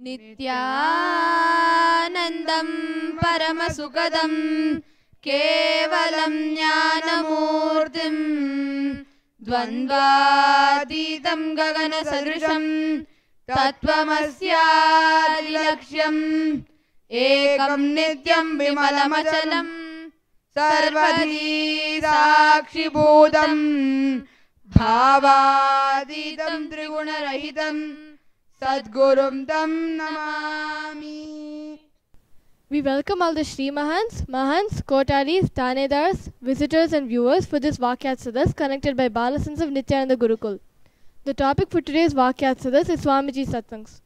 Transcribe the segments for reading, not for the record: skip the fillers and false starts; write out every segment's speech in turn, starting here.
Nithyanandam Paramasukadam Kevalam Jnanamurtim Dvandvaditam Gagana Sadrisham Tattvamasyaadilaksham Ekam Nityam Vimalamachalam Sarvadhi Sakshi Bhudam Bhavaditam Trigunarahitam Sadgurum Tam Namami. We welcome all the Shri Mahants, Kotaris, Tanedars, visitors and viewers for this Vaakyaartha Sadhas connected by Balasons of Nithyananda Gurukul. The topic for today's Vaakyaartha Sadhas is Swamiji's Satsangs.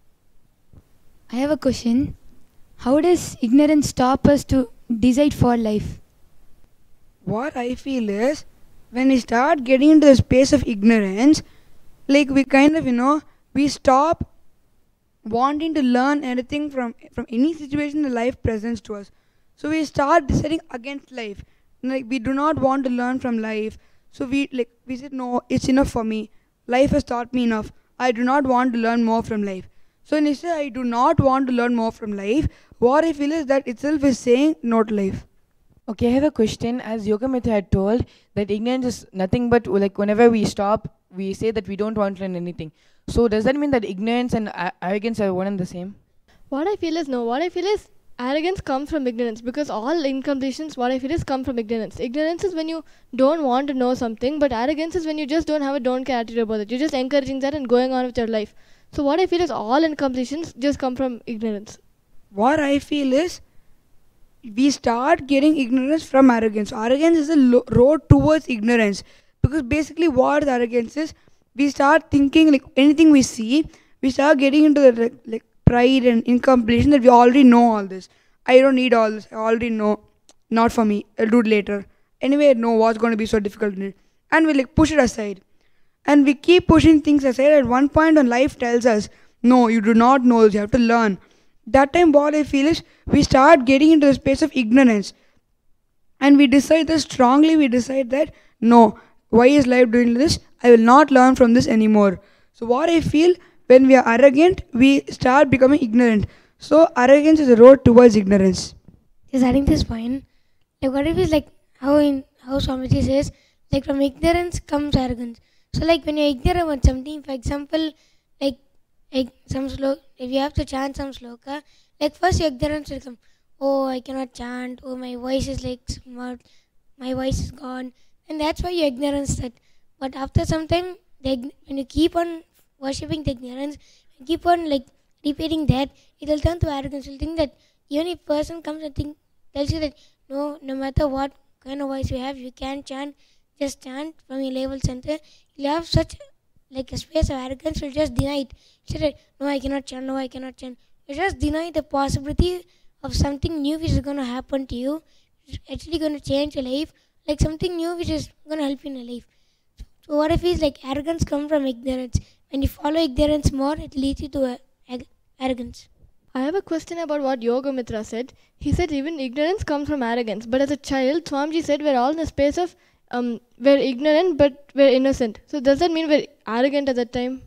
I have a question. How does ignorance stop us to decide for life? What I feel is, when we start getting into the space of ignorance, like we kind of, we stop wanting to learn anything from any situation the life presents to us. So we start deciding against life. Like we do not want to learn from life. So we said, no, it's enough for me. Life has taught me enough. I do not want to learn more from life. So when you say I do not want to learn more from life, what I feel is that itself is saying no to life. Okay, I have a question. As Yogamitra had told, that ignorance is nothing but like whenever we stop, we say that we don't want to learn anything. So does that mean that ignorance and arrogance are one and the same? What I feel is no. What I feel is arrogance comes from ignorance, because all incompletions, what I feel is, come from ignorance. Ignorance is when you don't want to know something, but arrogance is when you just don't have a don't care attitude about it. You're just encouraging that and going on with your life. So what I feel is all incompletions just come from ignorance. What I feel is, we start getting ignorance from arrogance. Arrogance is a road towards ignorance, because basically what arrogance is, we start thinking like anything we see, we start getting into the like pride and incompletion that we already know all this. I don't need all this. I already know. Not for me. I'll do it later. Anyway, no, what's going to be so difficult in it? And we like push it aside. And we keep pushing things aside. At one point when life tells us, no, you do not know this. You have to learn. That time what I feel is, we start getting into the space of ignorance. And we decide that strongly. We decide that, no, why is life doing this? I will not learn from this anymore. So what I feel, when we are arrogant, we start becoming ignorant. So arrogance is a road towards ignorance. Just adding this point, like what if it's like how Swamiji says, like from ignorance comes arrogance. So like when you're ignorant about something, for example, like some sloka, if you have to chant some sloka, like first your ignorance will come. Oh, I cannot chant. Oh, my voice is like smart. My voice is gone. And that's why your ignorance that. But after some time, when you keep on worshipping the ignorance, you keep on like repeating that, it will turn to arrogance. You'll think that even if a person comes and tells you that no matter what kind of voice you have, you can chant, just chant from your level center. You'll have such like a space of arrogance, you'll just deny it. You say that, no, I cannot chant, no, I cannot chant. You just deny the possibility of something new which is going to happen to you. It's actually going to change your life, like something new which is going to help you in your life. So what I feel is like arrogance comes from ignorance. When you follow ignorance more, it leads you to arrogance. I have a question about what Yogamitra said. He said even ignorance comes from arrogance. But as a child, Swamiji said we're all in a space of, we're ignorant but we're innocent. So does that mean we're arrogant at that time?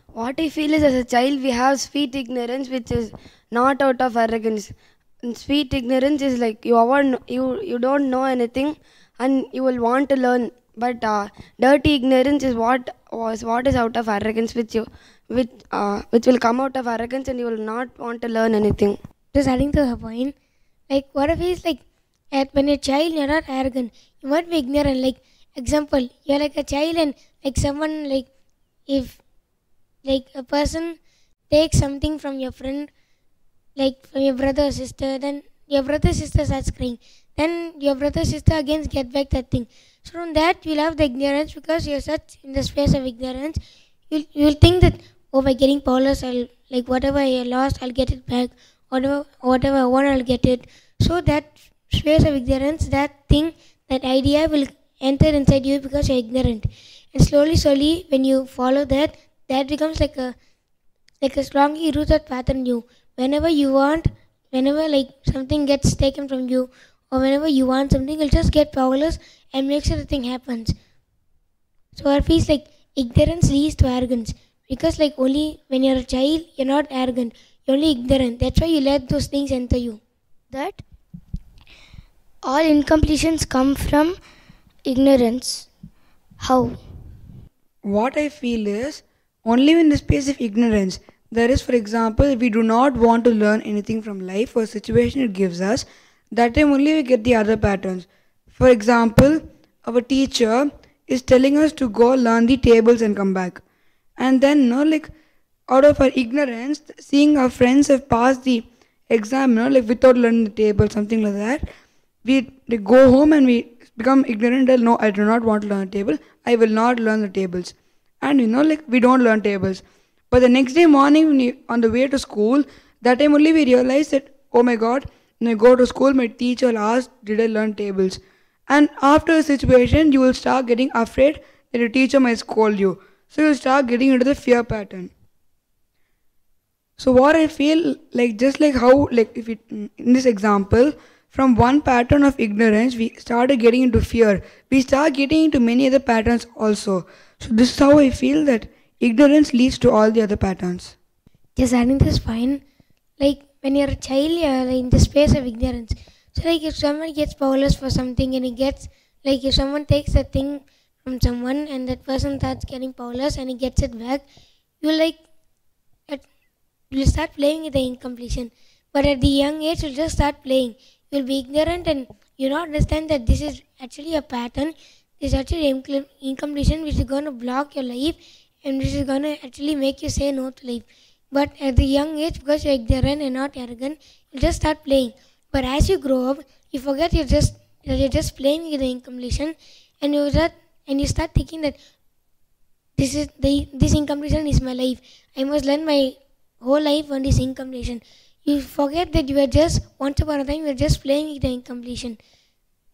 What I feel is, as a child, we have sweet ignorance, which is not out of arrogance. And sweet ignorance is like you don't know anything and you will want to learn. But dirty ignorance is what is out of arrogance, which will come out of arrogance, and you will not want to learn anything. Just adding to her point, like what if it's like when you're a child, you're not arrogant. You might be ignorant. Like example, you're like a child, and like someone like if like a person takes something from your friend, like from your brother or sister, then your brother or sister starts crying. Then your brother or sister again get back that thing. So from that you'll have the ignorance, because you're such in the space of ignorance. You'll think that, oh, by getting powerless, I'll like whatever I lost, I'll get it back. Whatever I want, I'll get it. So that space of ignorance, that thing, that idea will enter inside you because you're ignorant. And slowly, when you follow that becomes like a strongly rooted pattern in you. Whenever like something gets taken from you, or whenever you want something, you'll just get powerless and make sure the thing happens. So it feels like ignorance leads to arrogance. Because like only when you're a child, you're not arrogant. you're only ignorant. That's why you let those things enter you. That all incompletions come from ignorance. How? What I feel is only in the space of ignorance. There is, for example, if we do not want to learn anything from life or situation it gives us, that time only we get the other patterns. For example, our teacher is telling us to go learn the tables and come back. And then, out of our ignorance, seeing our friends have passed the exam, without learning the table, something like that, we go home and we become ignorant. No, I do not want to learn the table. I will not learn the tables. And we don't learn tables. But the next day morning, on the way to school, that time only we realize that, oh my God, when I go to school, my teacher will ask, did I learn tables? And after a situation, you will start getting afraid that your teacher might scold you. So you will start getting into the fear pattern. So what I feel just like how, if it, in this example, from one pattern of ignorance, we started getting into fear. We start getting into many other patterns also. So this is how I feel that ignorance leads to all the other patterns. Just adding this fine. When you're a child, you're in the space of ignorance. So if someone gets powerless for something and he gets, if someone takes a thing from someone and that person starts getting powerless and he gets it back, you'll start playing with the incompletion. But at the young age, you'll just start playing. You'll be ignorant and you'll not understand that this is actually a pattern. This is actually incompletion which is going to block your life and which is going to actually make you say no to life. But at the young age, because you're ignorant and not arrogant, you'll just start playing. But as you grow up, you forget you're just playing with the incompletion, and you start thinking that this incompletion is my life. I must learn my whole life on this incompletion. You forget that you were just, once upon a time, you were just playing with the incompletion.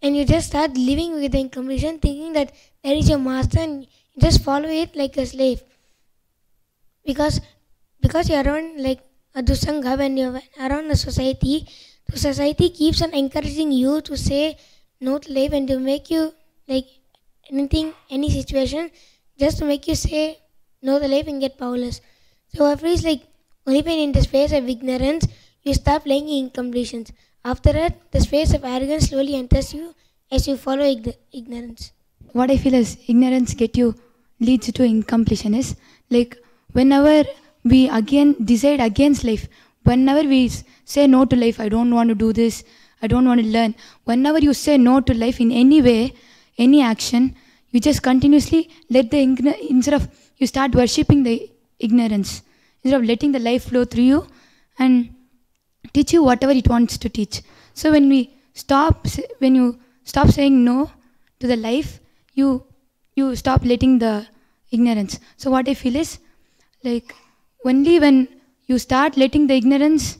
And you just start living with the incompletion, thinking that there is your master and you just follow it like a slave. Because you're around a dusanga, when you're around a society, the society keeps on encouraging you to say no to life and to make you any situation, just to make you say no to life and get powerless. So I feel only when in the space of ignorance, you start playing incompletions. After that, the space of arrogance slowly enters you as you follow ignorance. What I feel is ignorance leads to incompletion is whenever we again decide against life, whenever we say no to life, I don't want to do this, I don't want to learn. Whenever you say no to life in any way, any action, you just continuously instead of you start worshipping the ignorance, instead of letting the life flow through you and teach you whatever it wants to teach. So when you stop saying no to the life, you stop letting the ignorance. So what I feel is only when you start letting the ignorance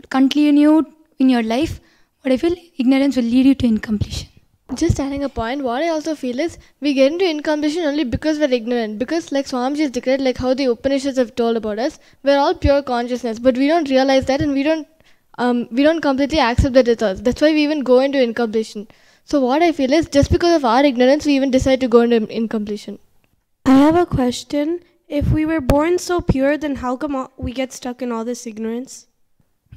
continue in your life, what I feel, ignorance will lead you to incompletion. Just adding a point, what I also feel is we get into incompletion only because we're ignorant. Because Swamiji has declared, how the Upanishads have told about us, we're all pure consciousness, but we don't realize that and we don't completely accept that it's us. That's why we even go into incompletion. So what I feel is just because of our ignorance, we even decide to go into incompletion. I have a question. If we were born so pure, then how come we get stuck in all this ignorance?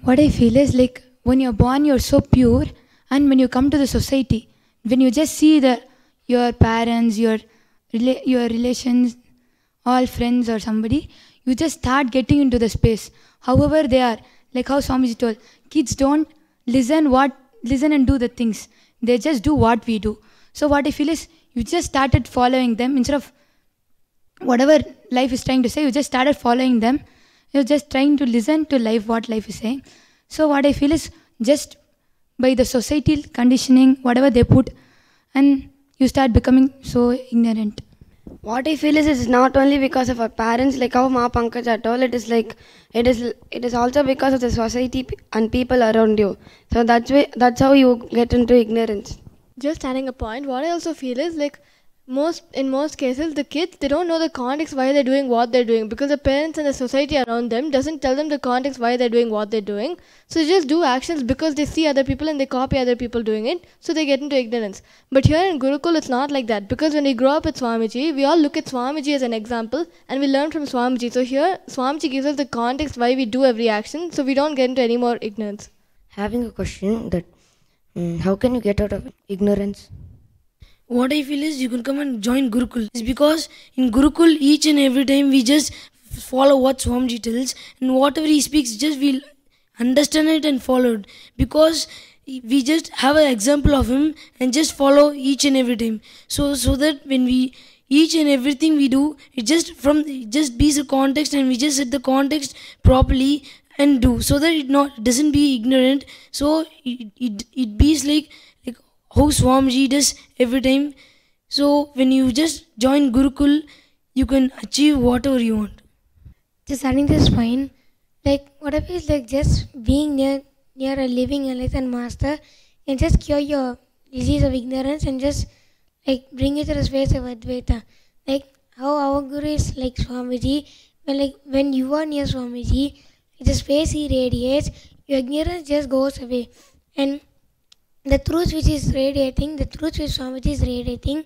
What I feel is when you're born, you're so pure, and when you come to the society, when you just see your parents, your relations, all friends or somebody, you just start getting into the space. However they are, how Swamiji told, kids don't listen and do the things. They just do what we do. So what I feel is you just started following them instead of whatever life is trying to say, you just started following them. You're just trying to listen to life, what life is saying. So what I feel is just by the societal conditioning, whatever they put, and you start becoming so ignorant. What I feel is it's not only because of our parents, like how Ma Pankaj had told, it is also because of the society and people around you. So that's how you get into ignorance. Just adding a point, what I also feel is in most cases, the kids, they don't know the context why they're doing what they're doing, because the parents and the society around them doesn't tell them the context why they're doing what they're doing. So they just do actions because they see other people and they copy other people doing it, so they get into ignorance. But here in Gurukul, it's not like that, because when we grow up with Swamiji, we all look at Swamiji as an example and we learn from Swamiji. So here, Swamiji gives us the context why we do every action, so we don't get into any more ignorance. Having a question that how can you get out of ignorance? What I feel is you can come and join Gurukul. It's because in Gurukul, each and every time we just follow what Swamiji tells, and whatever he speaks, just we'll understand it and follow it. Because we just have an example of him and just follow each and every time. So that when we each and everything we do, it just be the context, and we just set the context properly and do, so that it doesn't be ignorant. So it be like how Swamiji does every time. So when you just join Gurukul, you can achieve whatever you want. Just adding this point, like whatever is like just being near a living enlightened master can just cure your disease of ignorance and just like bring you to the space of Advaita. Like how our Guru is like Swamiji, when you are near Swamiji, the space he radiates, your ignorance just goes away. And the truth which is radiating, the truth which Swamiji is radiating,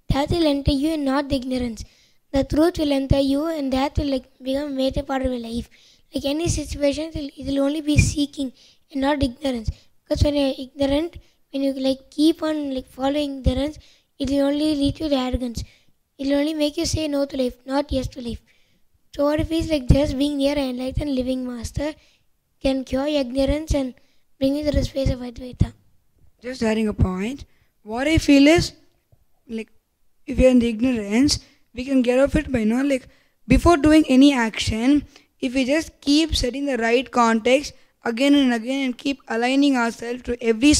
that will enter you and not the ignorance. The truth will enter you and that will like become a major part of your life. Like any situation, it will only be seeking and not ignorance. Because when you're ignorant, when you like keep on like following ignorance, it will only lead you to arrogance. It will only make you say no to life, not yes to life. So what if it's like just being near an enlightened living master can cure your ignorance and bring you to the space of Advaita. Just adding a point, what I feel is, like, if you're in the ignorance, we can get off it by, like, before doing any action, if we just keep setting the right context again and again and keep aligning ourselves to every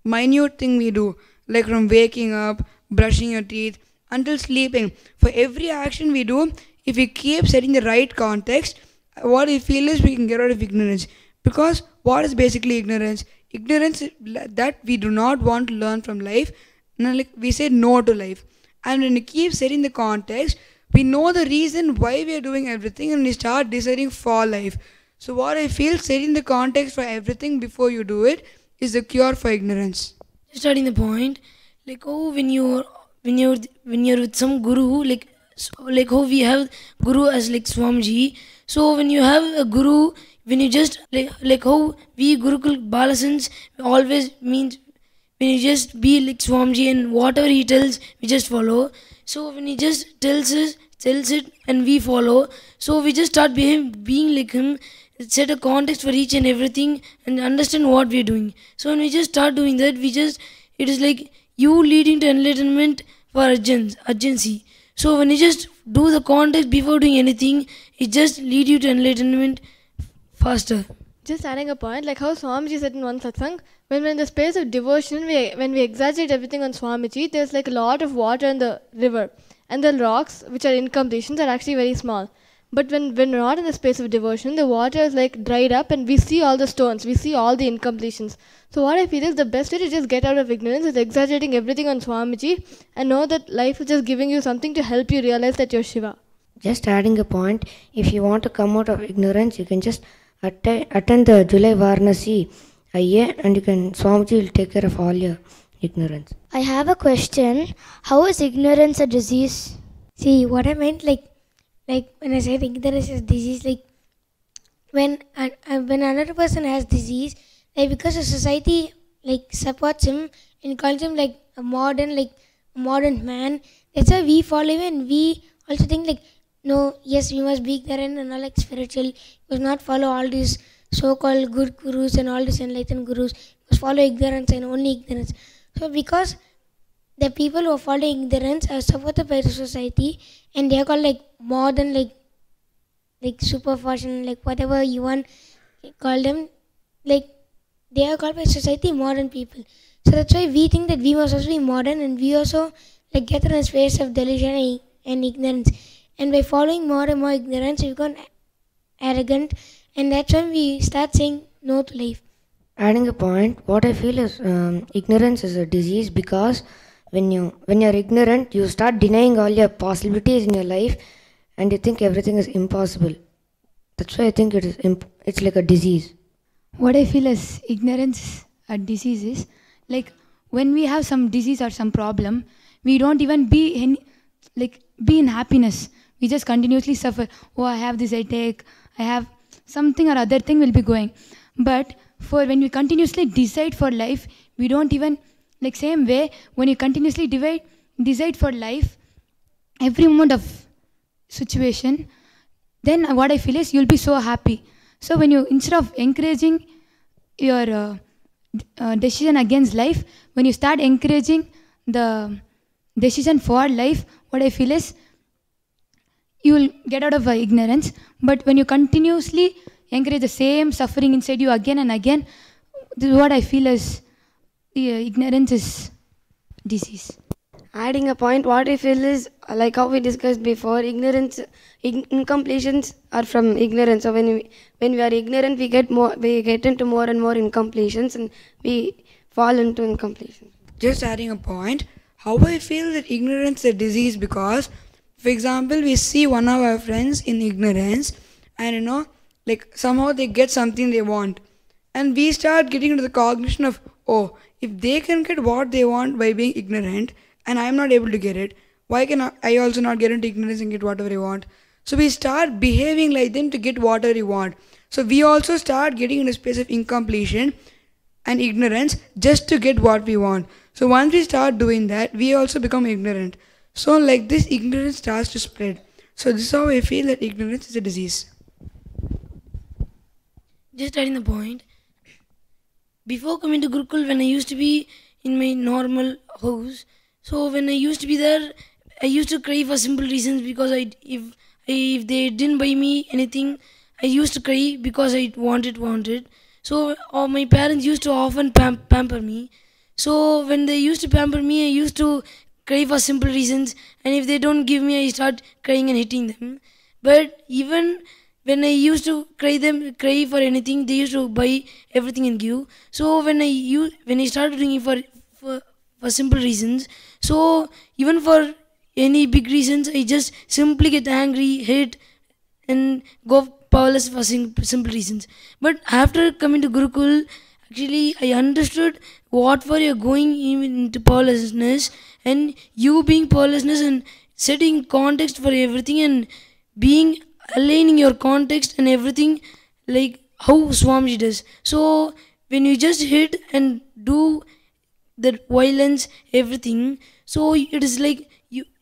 minute thing we do, like from waking up, brushing your teeth, until sleeping. For every action we do, if we keep setting the right context, what I feel is we can get out of ignorance. Because what is basically ignorance? Ignorance is that we do not want to learn from life. Like we say no to life. And when we keep setting the context, we know the reason why we are doing everything and we start deciding for life. So what I feel, setting the context for everything before you do it is the cure for ignorance. Just adding the point, like when you're with some guru, like how we have guru as like Swamiji. So when you have a guru, when you just like how we Gurukul Balasans always means, when you just be like Swamiji and whatever he tells, we just follow. So when he just tells it and we follow, so we just start being like him, set a context for each and everything and understand what we're doing. So when we just start doing that, it is like you leading to enlightenment for urgency. So when you just do the context before doing anything, it just lead you to enlightenment faster. Just adding a point, like how Swamiji said in one satsang, when we're in the space of devotion, when we exaggerate everything on Swamiji, there's like a lot of water in the river. And the rocks, which are incompletions, are actually very small. But when we're not in the space of devotion, the water is like dried up and we see all the stones, we see all the incompletions. So what I feel is the best way to just get out of ignorance is exaggerating everything on Swamiji and know that life is just giving you something to help you realize that you're Shiva. Just adding a point, if you want to come out of ignorance, you can just attend the July Varanasi and you can, Swamiji will take care of all your ignorance. I have a question. How is ignorance a disease? See, what I meant, like when I said ignorance is disease, like when another person has disease, like because the society like supports him and calls him like a modern man, that's why we follow him and we also think like, no, yes, we must be ignorant and not like spiritual. We must not follow all these so-called good gurus and all these enlightened gurus. We must follow ignorance and only ignorance. So because the people who are following ignorance are supported by the society and they are called like modern, like super fashion, like whatever you want call them, like they are called by society modern people. So that's why we think that we must also be modern and we also like get in a space of delusion and ignorance. And by following more and more ignorance, we become arrogant, and that's when we start saying no to life. Adding a point, what I feel is ignorance is a disease because when you're ignorant, you start denying all your possibilities in your life, and you think everything is impossible. That's why I think it's like a disease. What I feel is ignorance a disease is like when we have some disease or some problem, we don't even be in happiness. We just continuously suffer. Oh, I have this headache. I have something or other thing will be going. But for when we continuously decide for life, we don't even same way when you continuously decide for life, every moment of situation, then what I feel is you'll be so happy. So when you instead of encouraging your decision against life, when you start encouraging the decision for life, what I feel is you will get out of ignorance. But when you continuously encourage the same suffering inside you again and again, this is what I feel is ignorance is disease. Adding a point, what I feel is like how we discussed before, incompletions are from ignorance. So when we are ignorant, we get into more and more incompletions, and we fall into incompletion. Just adding a point, how I feel that ignorance is a disease because, for example, we see one of our friends in ignorance, and somehow they get something they want, and we start getting into the cognition of, oh, if they can get what they want by being ignorant, and I am not able to get it, why can I also not get into ignorance and get whatever I want? So we start behaving like them to get whatever we want. So we also start getting in a space of incompletion and ignorance just to get what we want. So once we start doing that, we also become ignorant. So like this, ignorance starts to spread. So this is how I feel that ignorance is a disease. Just adding the point, before coming to Gurukul, when I used to be in my normal house, so when I used to be there, I used to cry for simple reasons because if they didn't buy me anything, I used to cry because I wanted. So my parents used to often pamper me. So when they used to pamper me, I used to cry for simple reasons, and if they don't give me, I start crying and hitting them. But even when I used to cry for anything, they used to buy everything and give. So when I started doing it for simple reasons, so even for any big reasons, I just simply get angry, hate, and go powerless for simple reasons. But after coming to Gurukul, actually I understood what for you're going into powerlessness, and you being powerlessness and setting context for everything and being aligning your context and everything like how Swamiji does. So when you just hit and do that violence, everything, so it is like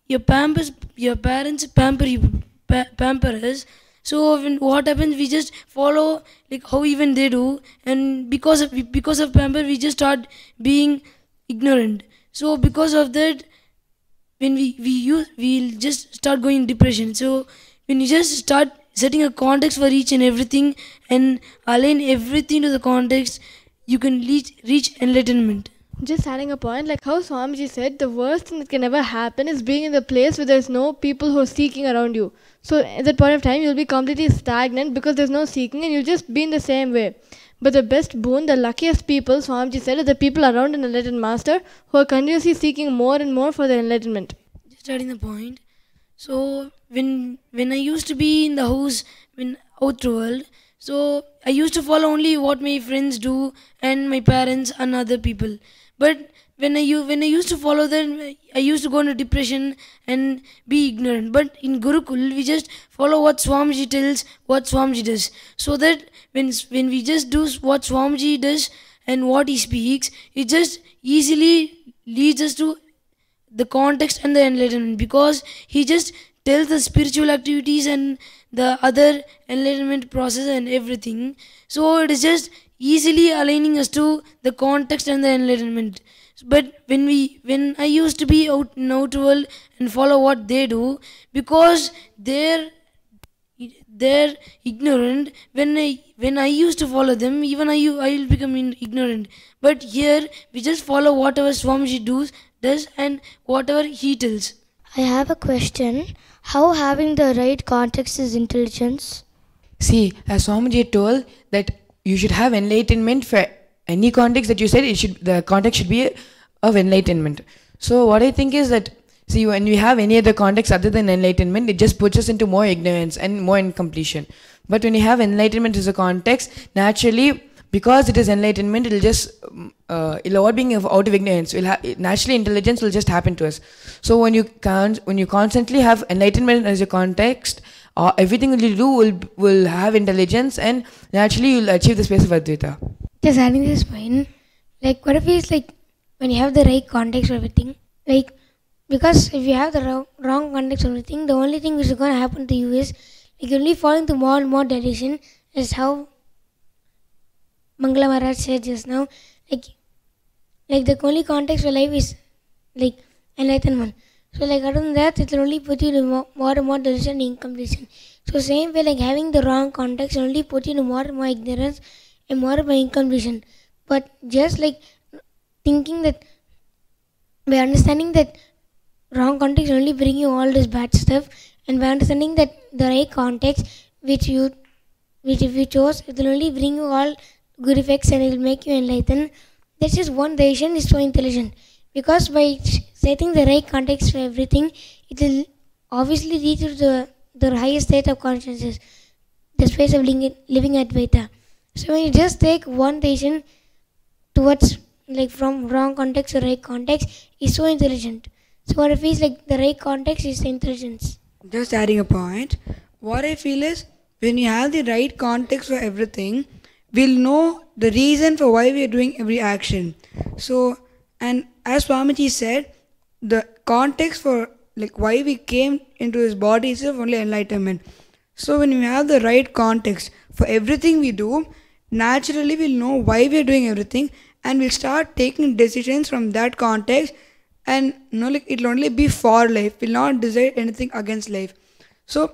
your parents pamper you, pamper us. So when what happens, we just follow like how even they do, and because of pamper, we just start being ignorant. So because of that, when we'll just start going in depression. So when you just start setting a context for each and everything and align everything to the context, you can reach enlightenment. Just adding a point, like how Swamiji said, the worst thing that can ever happen is being in the place where there's no people who are seeking around you. So at that point of time, you'll be completely stagnant because there's no seeking and you'll just be in the same way. But the best boon, the luckiest people, Swamiji said, are the people around an enlightened master who are continuously seeking more and more for their enlightenment. Just adding the point. So when I used to be in the house, when out the world, so I used to follow only what my friends do and my parents and other people. But when I used to follow them, I used to go into depression and be ignorant. But in Gurukul, we just follow what Swamiji tells, what Swamiji does. So that when we just do what Swamiji does and what he speaks, it just easily leads us to the context and the enlightenment, because he just tells the spiritual activities and the other enlightenment process and everything. So it is just easily aligning us to the context and the enlightenment. But when I used to be out in outer world and follow what they do, because they're ignorant, when I used to follow them, even I'll become ignorant. But here we just follow whatever Swamiji does and whatever he tells. I have a question. How having the right context is intelligence? See, as Swamiji told that you should have enlightenment for any context that you said, the context should be of enlightenment. So what I think is that, see, when we have any other context other than enlightenment, it just puts us into more ignorance and more incompletion. But when you have enlightenment as a context, naturally, because it is enlightenment, it'll just, it'll all being out of ignorance. Naturally, intelligence will just happen to us. So when you constantly have enlightenment as a context, everything that you do will have intelligence, and naturally you'll achieve the space of Advaita. Just adding this point, like what if it's like when you have the right context for everything, like because if you have the wrong context for everything, the only thing which is going to happen to you is like you're only falling to more and more delusion, is how Mangala Maharaj said just now, like the only context for life is like enlightenment. So like other than that, it will only put you to more and more delusion and incompletion. So same way, like having the wrong context will only put you to more and more ignorance and more and more incompletion. But just like thinking that, by understanding that wrong context will only bring you all this bad stuff, and by understanding that the right context which if you chose, it will only bring you all good effects and it will make you enlightened. That's just one decision is so intelligent, because by setting the right context for everything, it will obviously lead you to the highest state of consciousness, the space of living Advaita. So when you just take one decision towards like from wrong context to right context is so intelligent. So what I feel is like the right context is the intelligence. Just adding a point, what I feel is when you have the right context for everything, we'll know the reason for why we are doing every action. So, and as Swamiji said, the context for like why we came into this body is only enlightenment. So when we have the right context for everything we do, naturally we'll know why we are doing everything, and we'll start taking decisions from that context, and it'll only be for life. We'll not decide anything against life. So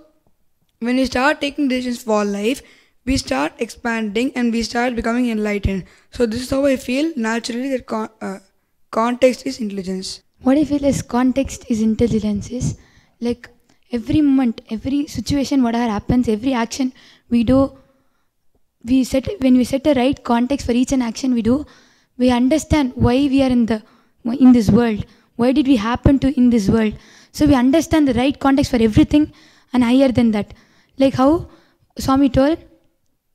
when we start taking decisions for life, we start expanding and we start becoming enlightened. So this is how I feel naturally that context is intelligence. What I feel is context is intelligence is like every moment, every situation, whatever happens, every action we do, when we set the right context for each and action we do, we understand why we are in this world. Why did we happen to in this world? So we understand the right context for everything and higher than that. Like how Swami told,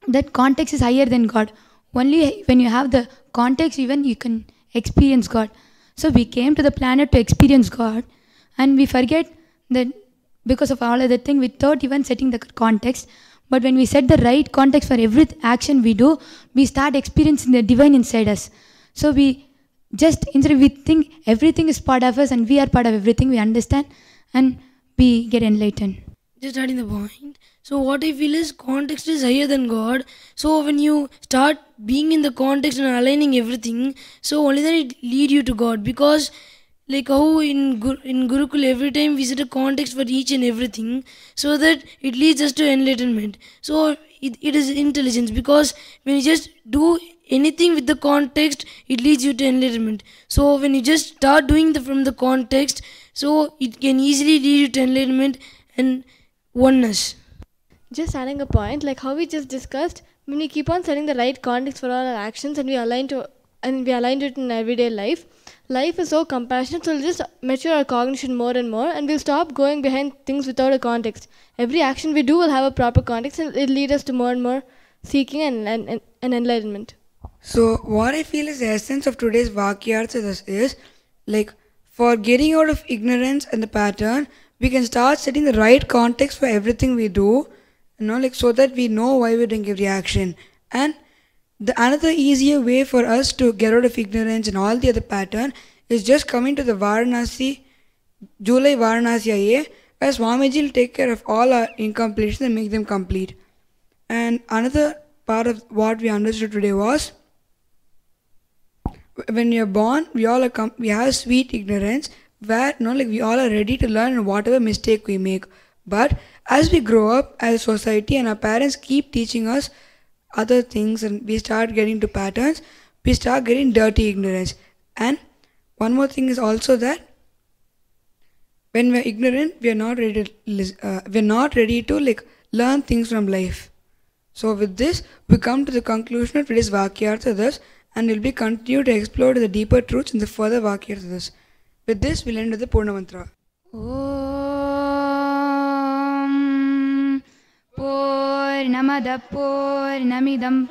that context is higher than God. Only when you have the context, even you can experience God. So we came to the planet to experience God, and we forget that because of all other things without even setting the context. But when we set the right context for every action we do, we start experiencing the divine inside us. So we just, instead of we think everything is part of us and we are part of everything, we understand and we get enlightened. Just adding the point. So what I feel is context is higher than God. So when you start being in the context and aligning everything, so only then it lead you to God. Because like how in Gurukul every time we set a context for each and everything, so that it leads us to enlightenment. So it is intelligence, because when you just do anything with the context, it leads you to enlightenment. So when you just start doing from the context, so it can easily lead you to enlightenment and oneness. Just adding a point, like how we just discussed, when we keep on setting the right context for all our actions and we align it in everyday life, life is so compassionate, so we'll just mature our cognition more and more, and we'll stop going behind things without a context. Every action we do will have a proper context, and it'll lead us to more and more seeking and enlightenment. So what I feel is the essence of today's Vaakyaartha is like for getting out of ignorance and the pattern, we can start setting the right context for everything we do, so that we know why we're doing every action. And another easier way for us to get out of ignorance and all the other pattern is just coming to the July Varanasi IA, where Swamiji will take care of all our incompletions and make them complete. And another part of what we understood today was, when we are born, we have sweet ignorance, where we all are ready to learn whatever mistake we make. But as we grow up as a society and our parents keep teaching us other things and we start getting to patterns, we start getting dirty ignorance. And one more thing is also that when we are ignorant, we are not ready to learn things from life. So with this, we come to the conclusion of today's Vaakyaartha, and will be continued to explore the deeper truths in the further Vaakyaartha. With this, we'll end with the Purna Mantra. Om Purnamada Purnamidam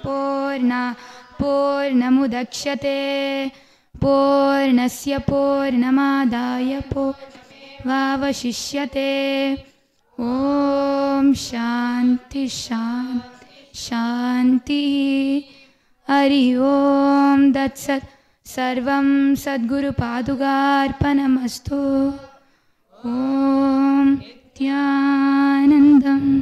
Purnamudakshate Purnasya Purnamadaya Vavashishyate. Om Shanti Shanti Shanti. Hari Om Datsat. Sarvam Sadguru Padugarpanamastu. Om Nithyanandam.